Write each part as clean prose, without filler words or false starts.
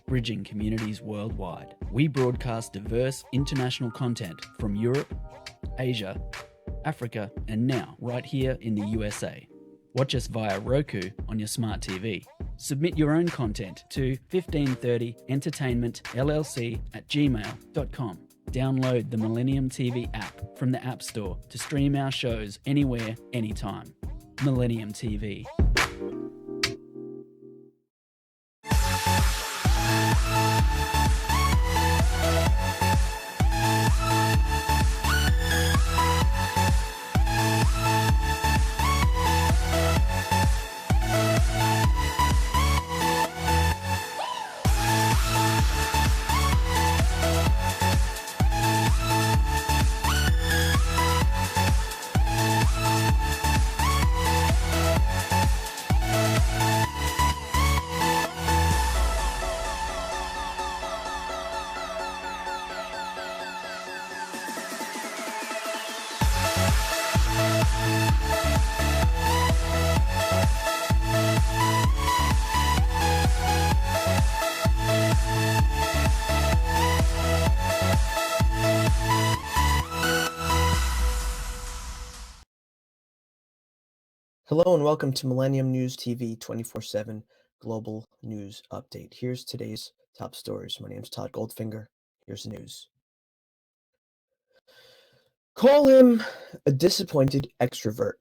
bridging communities worldwide. We broadcast diverse international content from Europe, Asia, Africa, and now right here in the USA. Watch us via Roku on your smart TV. Submit your own content to 1530entertainmentllc@gmail.com. Download the Millennium TV app from the App Store to stream our shows anywhere, anytime. Millennium TV. Hello and welcome to Millennium News TV 24/7 Global News Update. Here's today's top stories. My name is Todd Goldfinger. Here's the news. Call him a disappointed extrovert.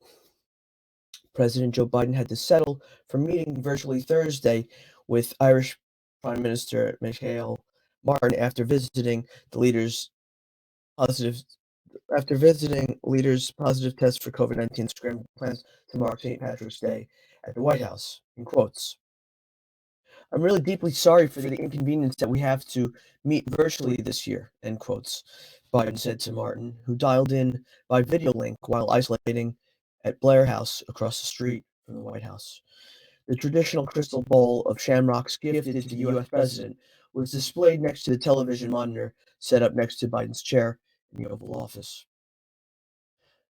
President Joe Biden had to settle for meeting virtually Thursday with Irish Prime Minister Michael Martin after visiting leaders' positive tests for COVID-19, scrambled plans to mark St. Patrick's Day at the White House. In quotes, "I'm really deeply sorry for the inconvenience that we have to meet virtually this year," end quotes, Biden said to Martin, who dialed in by video link while isolating at Blair House across the street from the White House. The traditional crystal bowl of shamrocks gifted to the U.S. president was displayed next to the television monitor set up next to Biden's chair in the Oval Office.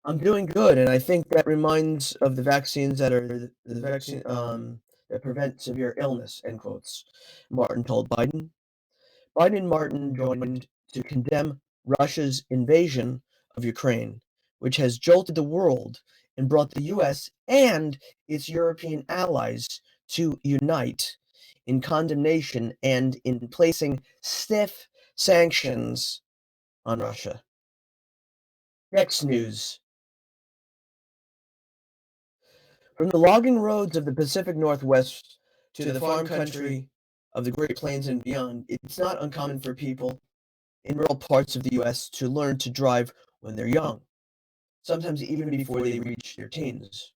"I'm doing good, and I think that reminds of the vaccines that are the vaccine that prevent severe illness," end quotes, Martin told Biden. Biden and Martin joined to condemn Russia's invasion of Ukraine, which has jolted the world and brought the U.S. and its European allies to unite in condemnation and in placing stiff sanctions on Russia. Next news. From the logging roads of the Pacific Northwest to the farm country of the Great Plains and beyond, it's not uncommon for people in rural parts of the U.S. to learn to drive when they're young, sometimes even before they reach their teens.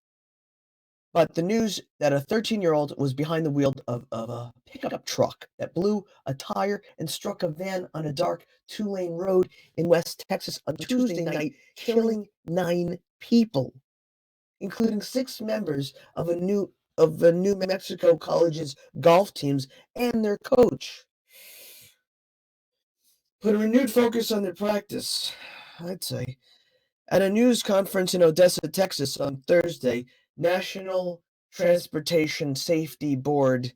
But the news that a 13-year-old was behind the wheel of a pickup truck that blew a tire and struck a van on a dark two-lane road in West Texas on Tuesday night, killing 9 people, including 6 members of the New Mexico College's golf teams and their coach. Put a renewed focus on their practice, I'd say. At a news conference in Odessa, Texas on Thursday, National Transportation Safety Board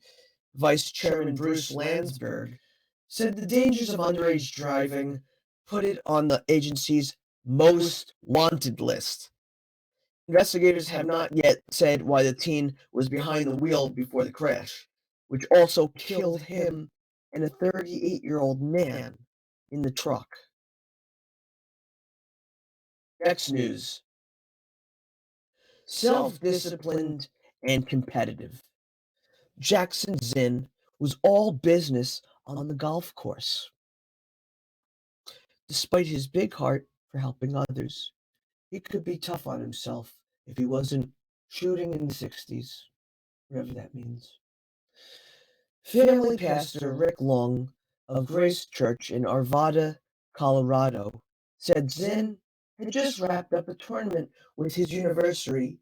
Vice Chairman Bruce Landsberg said the dangers of underage driving put it on the agency's most wanted list. Investigators have not yet said why the teen was behind the wheel before the crash, which also killed him and a 38-year-old man in the truck. Next news. Self-disciplined and competitive. Jackson Zinn was all business on the golf course. Despite his big heart for helping others, he could be tough on himself if he wasn't shooting in the 60s, whatever that means. Family pastor Rick Long of Grace Church in Arvada, Colorado, said Zinn had just wrapped up a tournament with his University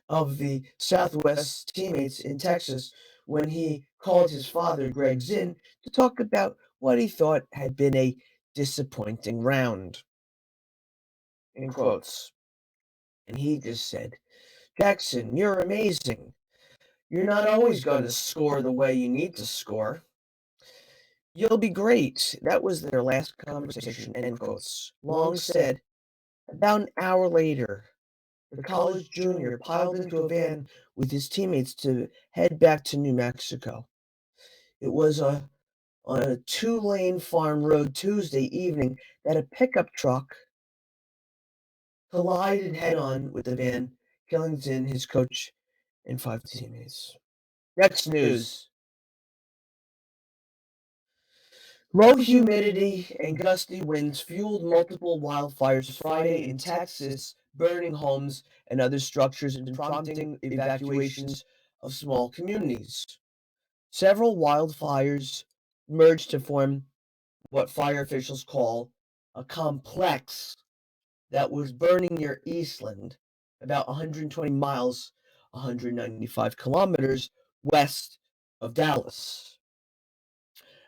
of the Southwest teammates in Texas when he called his father, Greg Zinn, to talk about what he thought had been a disappointing round. In quotes. And he just said, "Jackson, you're amazing. You're not always going to score the way you need to score. You'll be great. That was their last conversation, end quotes. Long said, about an hour later, the college junior piled into a van with his teammates to head back to New Mexico. It was on a two-lane farm road Tuesday evening that a pickup truck collided head-on with the van, killing his coach and five teammates. Next news. Low humidity and gusty winds fueled multiple wildfires Friday in Texas, burning homes and other structures and prompting evacuations of small communities. Several wildfires merged to form what fire officials call a complex that was burning near Eastland, about 120 miles, 195 kilometers west of Dallas.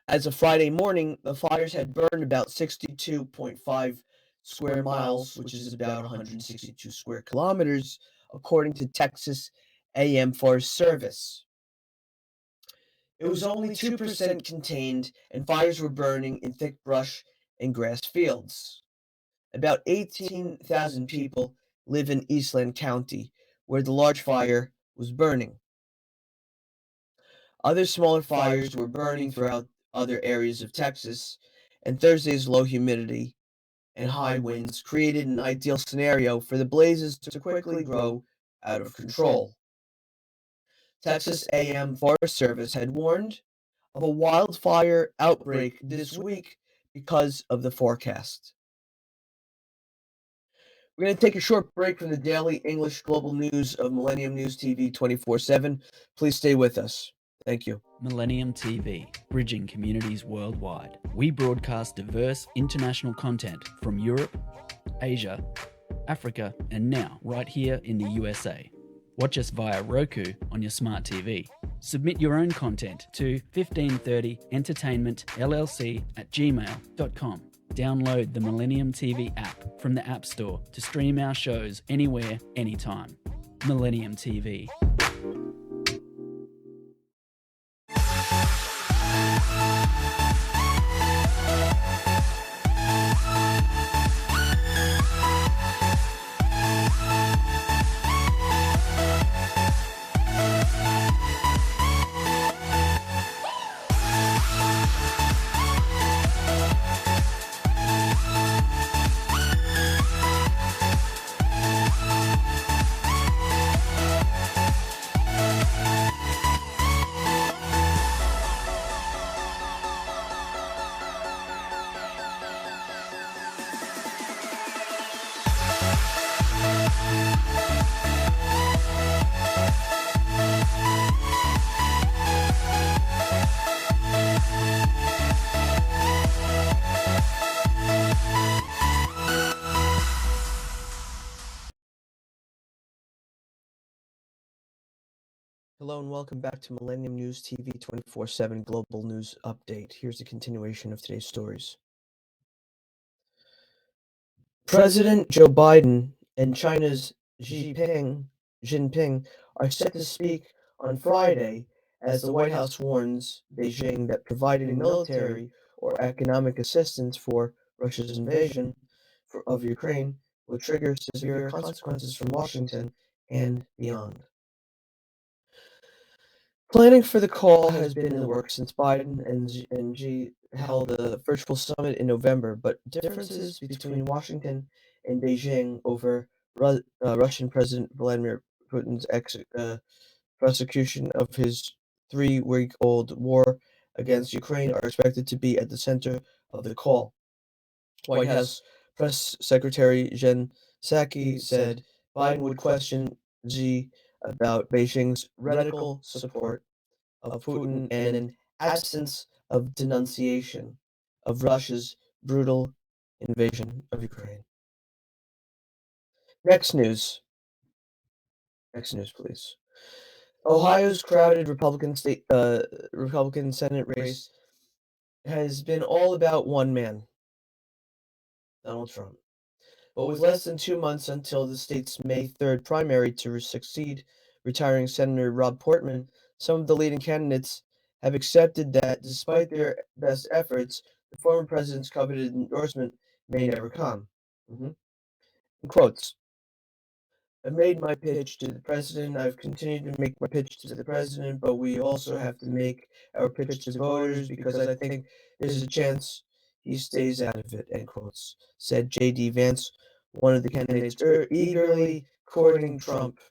As of Friday morning, the fires had burned about 62.5 square miles, which is about 162 square kilometers, according to Texas AM Forest Service. It was only 2% contained, and fires were burning in thick brush and grass fields. About 18,000 people live in Eastland County, where the large fire was burning. Other smaller fires were burning throughout other areas of Texas, and Thursday's low humidity and high winds created an ideal scenario for the blazes to quickly grow out of control. Texas AM Forest Service had warned of a wildfire outbreak this week because of the forecast. We're going to take a short break from the daily English global news of Millennium News TV 24/7. Please stay with us. Thank you. Millennium TV, bridging communities worldwide. We broadcast diverse international content from Europe, Asia, Africa, and now right here in the USA. Watch us via Roku on your smart TV. Submit your own content to 1530entertainmentllc@gmail.com. Download the Millennium TV app from the App Store to stream our shows anywhere, anytime. Millennium TV. Hello and welcome back to Millennium News TV 24/7 Global News Update. Here's a continuation of today's stories. President Joe Biden and China's Xi Jinping are set to speak on Friday as the White House warns Beijing that providing military or economic assistance for Russia's invasion of Ukraine will trigger severe consequences from Washington and beyond. Planning for the call has been in the works since Biden and Xi held a virtual summit in November, but differences between Washington and Beijing over Russian President Vladimir Putin's prosecution of his three-week-old war against Ukraine are expected to be at the center of the call. White House Press Secretary Jen Psaki said Biden would question Xi about Beijing's radical support of Putin and an absence of denunciation of Russia's brutal invasion of Ukraine. Next news. Next news, please. Ohio's crowded Republican Senate race has been all about one man, Donald Trump. But with less than 2 months until the state's May 3rd primary to succeed retiring Senator Rob Portman, some of the leading candidates have accepted that despite their best efforts, the former president's coveted endorsement may never come. Mhm. In quotes, I've made my pitch to the president. I've continued to make my pitch to the president, but we also have to make our pitch to the voters because I think there's a chance he stays out of it, end quotes, said J.D. Vance, one of the candidates eagerly courting Trump.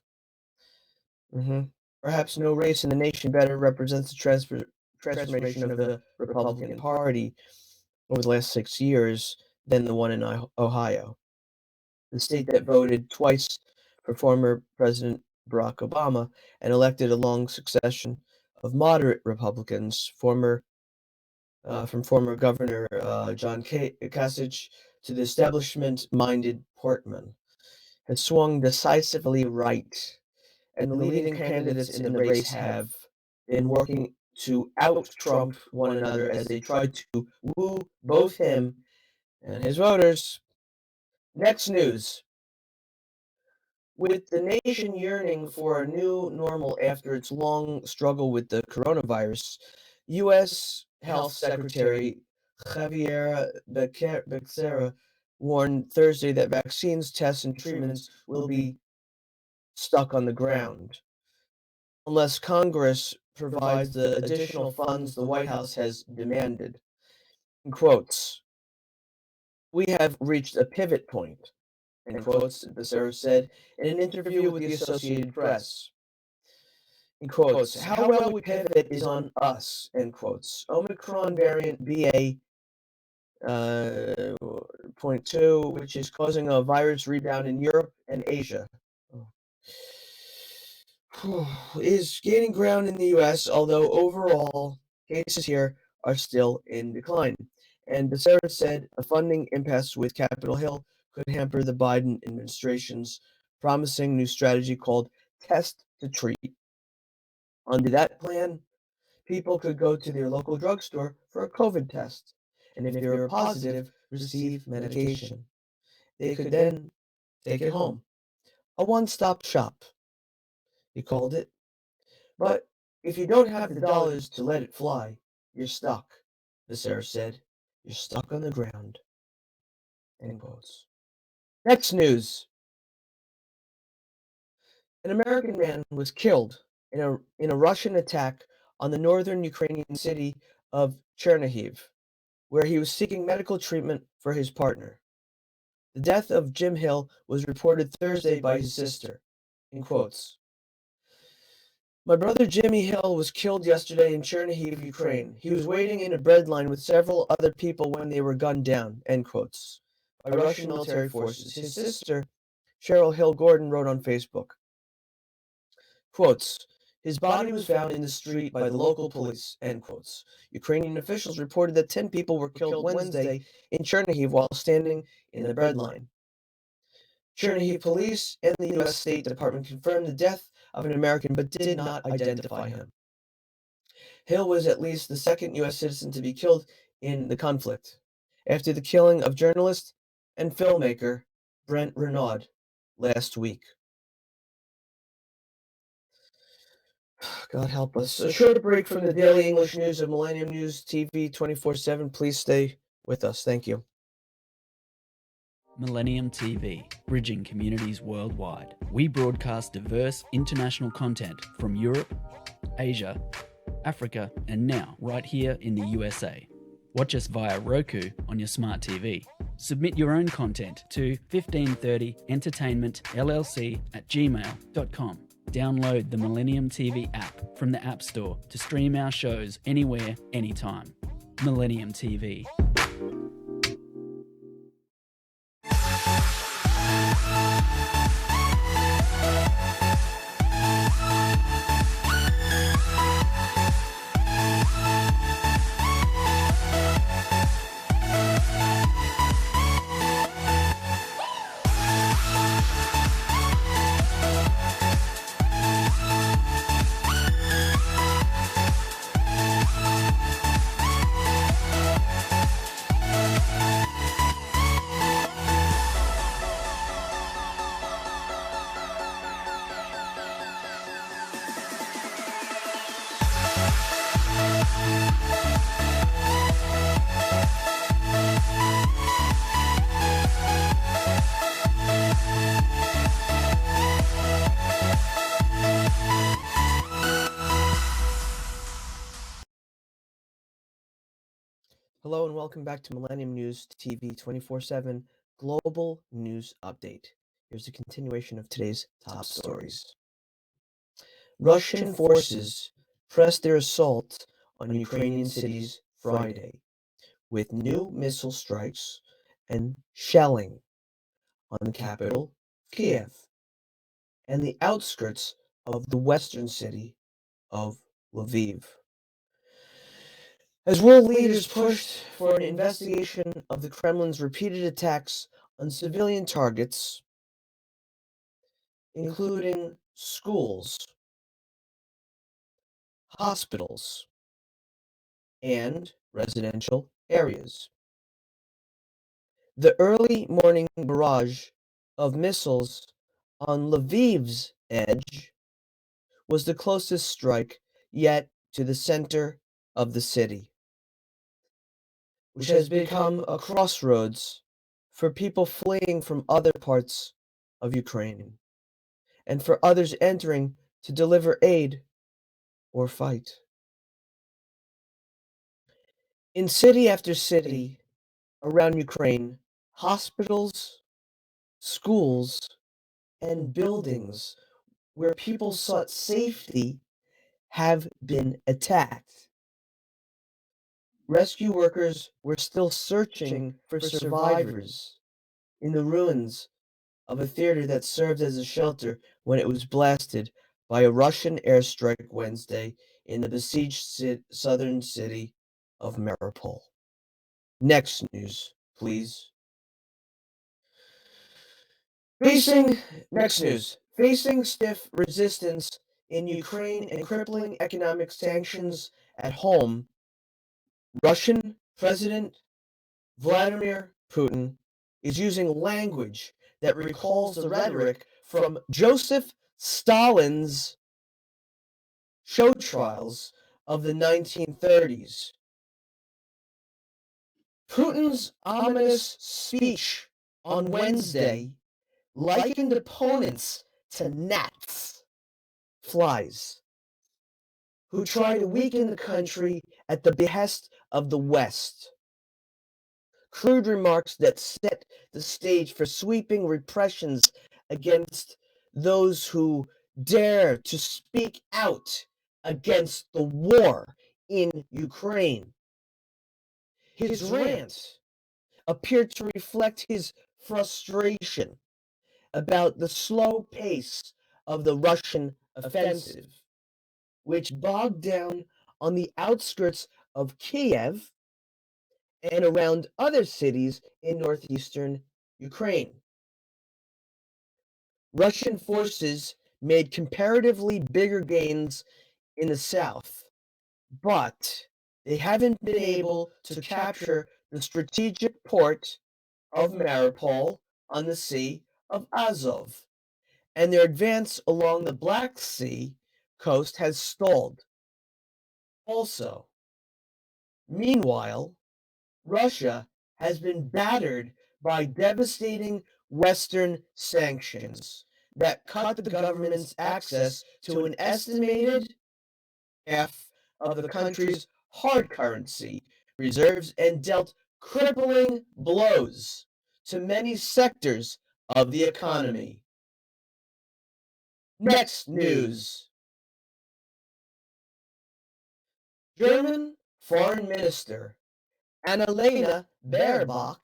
Perhaps no race in the nation better represents the transformation of the Republican Party over the last 6 years than the one in Ohio, the state that voted twice for former President Barack Obama and elected a long succession of moderate Republicans, from former Governor John Kasich to the establishment-minded Portman, has swung decisively right, and the leading candidates in the race have been working to out-Trump one another as they try to woo both him and his voters. Next news. With the nation yearning for a new normal after its long struggle with the coronavirus, U.S. Health Secretary Javier Becerra warned Thursday that vaccines, tests, and treatments will be stuck on the ground unless Congress provides the additional funds the White House has demanded. In quotes, we have reached a pivot point, end quotes, Becerra said in an interview with the Associated Press. In quotes, how well we pivot is on us, end quotes. Omicron variant BA.2, which is causing a virus rebound in Europe and Asia, is gaining ground in the U.S., although overall cases here are still in decline. And Becerra said a funding impasse with Capitol Hill could hamper the Biden administration's promising new strategy called Test to Treat. Under that plan, people could go to their local drugstore for a COVID test, and if they were positive, receive medication. They could then take it home. A one-stop shop, he called it. But if you don't have the dollars to let it fly, you're stuck, Becerra said. You're stuck on the ground. End quotes. Next news. An American man was killed in a Russian attack on the northern Ukrainian city of Chernihiv, where he was seeking medical treatment for his partner. The death of Jim Hill was reported Thursday by his sister. In quotes, my brother Jimmy Hill was killed yesterday in Chernihiv, Ukraine. He was waiting in a bread line with several other people when they were gunned down, end quotes, by Russian military forces. His sister, Cheryl Hill Gordon, wrote on Facebook, quotes, his body was found in the street by the local police, end quotes. Ukrainian officials reported that 10 people were killed Wednesday in Chernihiv while standing in the bread line. Chernihiv police and the U.S. State Department confirmed the death of an American but did not identify him. Hill was at least the second U.S. citizen to be killed in the conflict, after the killing of journalist and filmmaker Brent Renaud last week. God help us. A short break from the daily English news of Millennium News TV 24/7. Please stay with us. Thank you. Millennium TV, bridging communities worldwide. We broadcast diverse international content from Europe, Asia, Africa, and now right here in the USA. Watch us via Roku on your smart TV. Submit your own content to 1530entertainmentllc@gmail.com. Download the Millennium TV app from the App Store to stream our shows anywhere, anytime. Millennium TV. Hello and welcome back to Millennium News TV 24/7 Global News Update. Here's a continuation of today's top stories. Russian forces pressed their assault on Ukrainian cities Friday with new missile strikes and shelling on the capital, Kiev, and the outskirts of the western city of Lviv. As world leaders pushed for an investigation of the Kremlin's repeated attacks on civilian targets, including schools, hospitals, and residential areas. The early morning barrage of missiles on Lviv's edge was the closest strike yet to the center of the city, which has become a crossroads for people fleeing from other parts of Ukraine and for others entering to deliver aid or fight. In city after city around Ukraine, hospitals, schools, and buildings where people sought safety have been attacked. Rescue workers were still searching for survivors in the ruins of a theater that served as a shelter when it was blasted by a Russian airstrike Wednesday in the besieged southern city of Mariupol. Next news, please. Facing stiff resistance in Ukraine and crippling economic sanctions at home, Russian President Vladimir Putin is using language that recalls the rhetoric from Joseph Stalin's show trials of the 1930s. Putin's ominous speech on Wednesday likened opponents to gnats, flies, who try to weaken the country at the behest of the West. Crude remarks that set the stage for sweeping repressions against those who dare to speak out against the war in Ukraine. His rant appeared to reflect his frustration about the slow pace of the Russian offensive, which bogged down on the outskirts of Kiev and around other cities in northeastern Ukraine. Russian forces made comparatively bigger gains in the south, but they haven't been able to capture the strategic port of Mariupol on the Sea of Azov, and their advance along the Black Sea coast has stalled. Also, meanwhile, Russia has been battered by devastating Western sanctions that cut the government's access to an estimated half of the country's hard currency reserves and dealt crippling blows to many sectors of the economy. Next news. German Foreign Minister Annalena Baerbock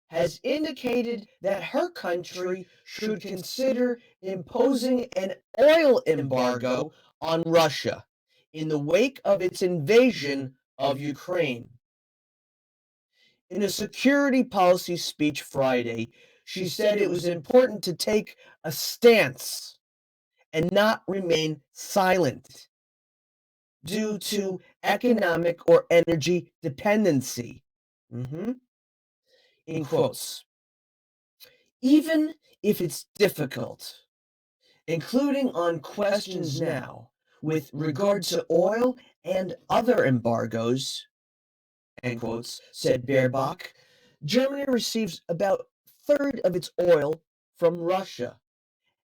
has indicated that her country should consider imposing an oil embargo on Russia in the wake of its invasion of Ukraine. In a security policy speech Friday, she said it was important to take a stance and not remain silent due to economic or energy dependency. In quotes. Even if it's difficult, including on questions now with regard to oil and other embargoes, end quotes, said Baerbock, Germany receives about a third of its oil from Russia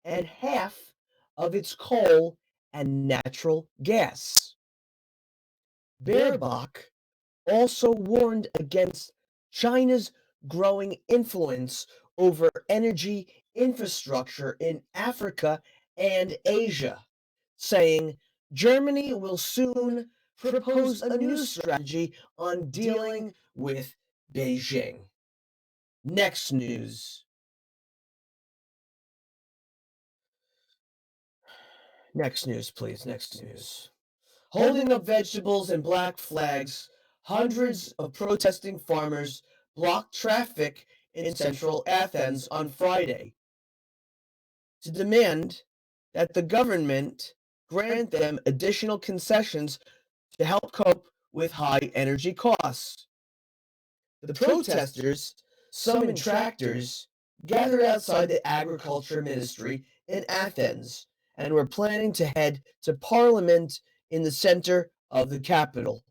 and half of its coal and natural gas. Baerbock also warned against China's growing influence over energy infrastructure in Africa and Asia, saying Germany will soon propose a new strategy on dealing with Beijing. Next news. Next news, please. Next news. Holding up vegetables and black flags, hundreds of protesting farmers blocked traffic in central Athens on Friday to demand that the government grant them additional concessions to help cope with high energy costs. The protesters, some in tractors, gathered outside the agriculture ministry in Athens and were planning to head to Parliament in the center of the capital.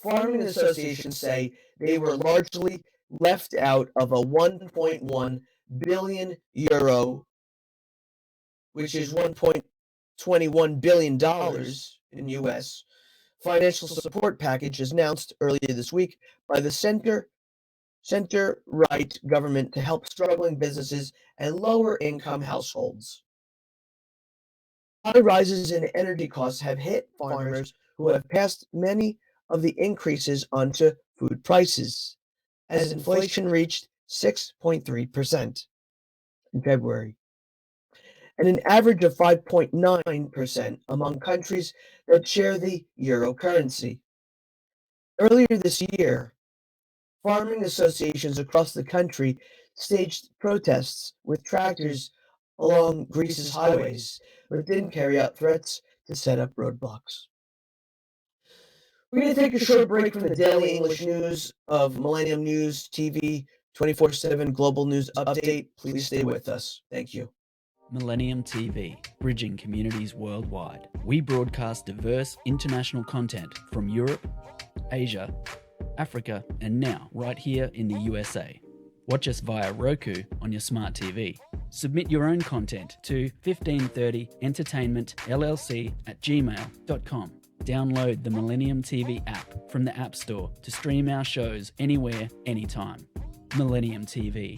Farming associations say they were largely left out of a 1.1 billion euro, which is 1.21 billion dollars in US, financial support package announced earlier this week by the center-right government to help struggling businesses and lower-income households. High rises in energy costs have hit farmers who have passed many of the increases onto food prices, as inflation reached 6.3% in February, and an average of 5.9% among countries that share the euro currency. Earlier this year, farming associations across the country staged protests with tractors along Greece's highways, but didn't carry out threats to set up roadblocks. We're going to take a short break from the daily English news of Millennium News TV 24/7 Global News Update. Please stay with us. Thank you. Millennium TV, bridging communities worldwide. We broadcast diverse international content from Europe, Asia, Africa, and now right here in the USA. Watch us via Roku on your smart TV. Submit your own content to 1530entertainmentllc@gmail.com. Download the Millennium TV app from the App Store to stream our shows anywhere, anytime. Millennium TV.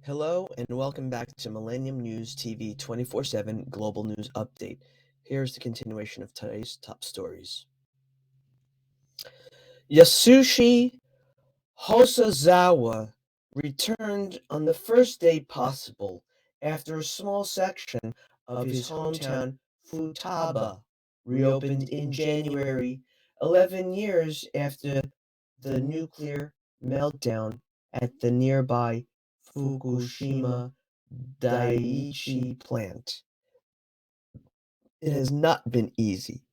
Hello and welcome back to Millennium News TV 24/7 Global News Update. Here's the continuation of today's top stories. Yasushi Hosozawa returned on the first day possible after a small section of his hometown Futaba reopened in January, 11 years after the nuclear meltdown at the nearby Fukushima Daiichi plant. It has not been easy.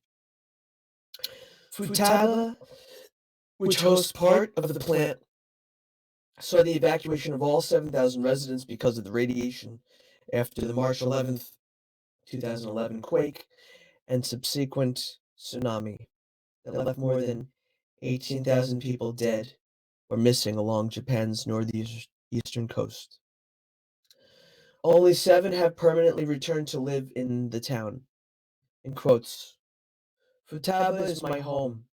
Futaba, which hosts part of the plant, saw the evacuation of all 7,000 residents because of the radiation after the March 11th, 2011 quake and subsequent tsunami that left more than 18,000 people dead or missing along Japan's northeastern coast. Only 7 have permanently returned to live in the town. In quotes, Futaba is my home.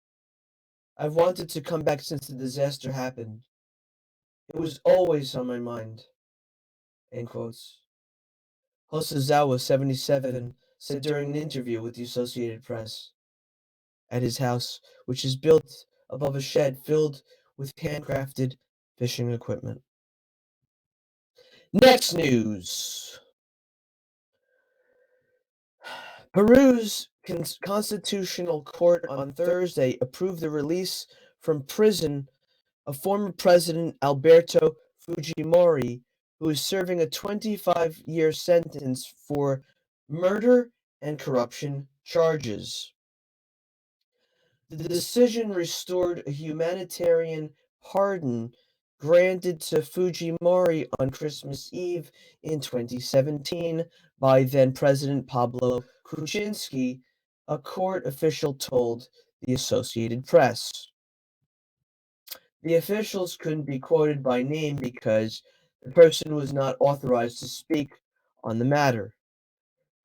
I've wanted to come back since the disaster happened. It was always on my mind. End quotes. Hosozawa, 77, said during an interview with the Associated Press. at his house, which is built above a shed filled with handcrafted fishing equipment. Next news. Peru's constitutional court on Thursday approved the release from prison of former President Alberto Fujimori, who is serving a 25-year sentence for murder and corruption charges. The decision restored a humanitarian pardon granted to Fujimori on Christmas Eve in 2017 by then-President Pablo Kuczynski, a court official told the Associated Press. The officials couldn't be quoted by name because the person was not authorized to speak on the matter.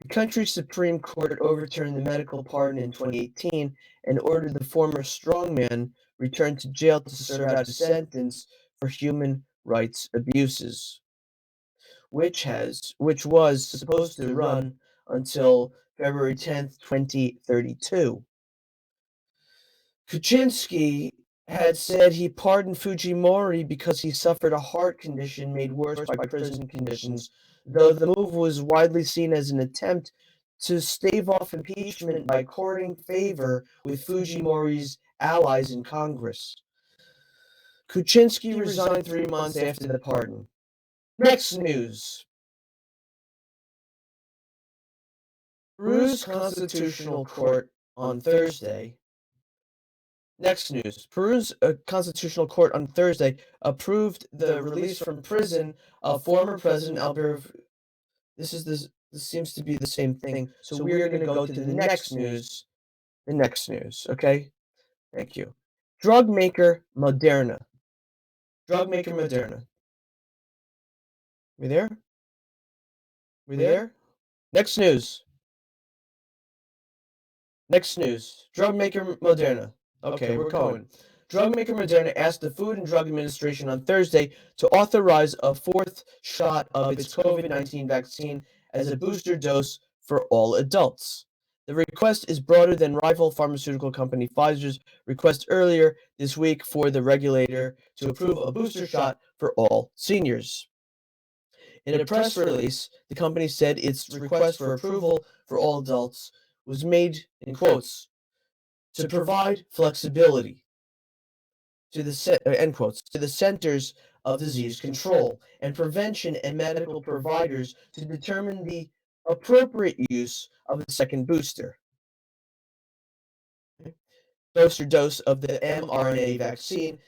The country's Supreme Court overturned the medical pardon in 2018 and ordered the former strongman returned to jail to serve out his sentence for human rights abuses, which was supposed to run until February 10th, 2032. Kuczynski had said he pardoned Fujimori because he suffered a heart condition made worse by prison conditions, though the move was widely seen as an attempt to stave off impeachment by courting favor with Fujimori's allies in Congress. Kuczynski resigned 3 months after the pardon. Next news. Peru's Constitutional Court on Thursday. Next news. Peru's Constitutional Court on Thursday approved the release from prison of former President Alberto. This seems to be the same thing. So we're going to go to the next news. The next news, okay? Thank you. Drug maker Moderna. Drug maker Moderna. We there? We there? Next news. Next news. Drug maker Moderna. Okay, we're going. Drug maker Moderna asked the Food and Drug Administration on Thursday to authorize a 4th shot of its COVID-19 vaccine as a booster dose for all adults. The request is broader than rival pharmaceutical company Pfizer's request earlier this week for the regulator to approve a booster shot for all seniors. In a press release, the company said its request for approval for all adults was made, in quotes, to provide flexibility to the end quotes, to the Centers of Disease Control and Prevention and medical providers to determine the appropriate use of the second booster dose of the mRNA vaccine,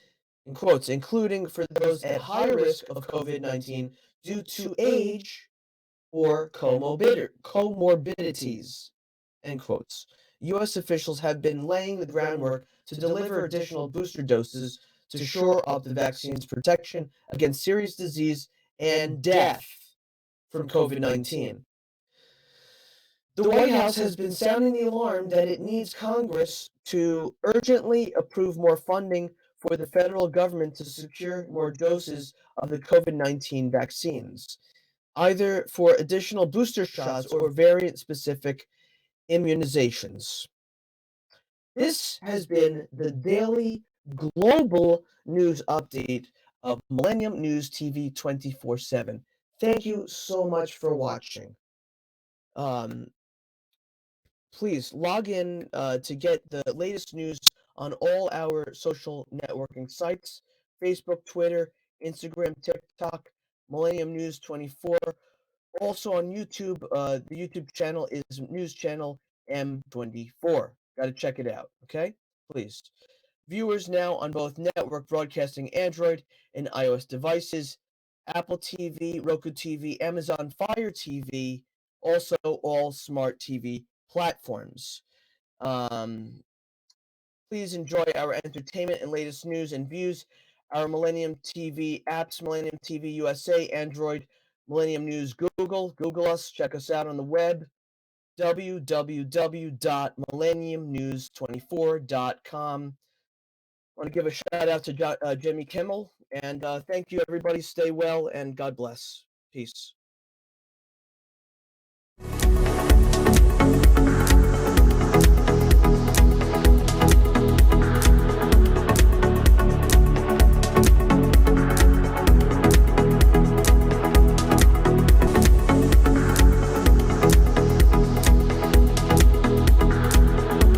in quotes, including for those at high risk of COVID-19 due to age or comorbidities, end quotes. U.S. officials have been laying the groundwork to deliver additional booster doses to shore up the vaccine's protection against serious disease and death from COVID-19. The White House has been sounding the alarm that it needs Congress to urgently approve more funding for the federal government to secure more doses of the COVID-19 vaccines, either for additional booster shots or variant-specific immunizations. This has been the daily global news update of Millennium News TV 24/7. Thank you so much for watching. Please log in to get the latest news on all our social networking sites: Facebook, Twitter, Instagram, TikTok, Millennium News 24. Also on YouTube, the YouTube channel is News Channel M24. Got to check it out, okay? Please. Viewers now on both network broadcasting Android and iOS devices, Apple TV, Roku TV, Amazon Fire TV, also all smart TV platforms. Please enjoy our entertainment and latest news and views. Our Millennium TV apps, Millennium TV USA, Android, Millennium News Google. Google us. Check us out on the web, www.millenniumnews24.com. I want to give a shout out to Jimmy Kimmel, and thank you, everybody. Stay well, and God bless. Peace.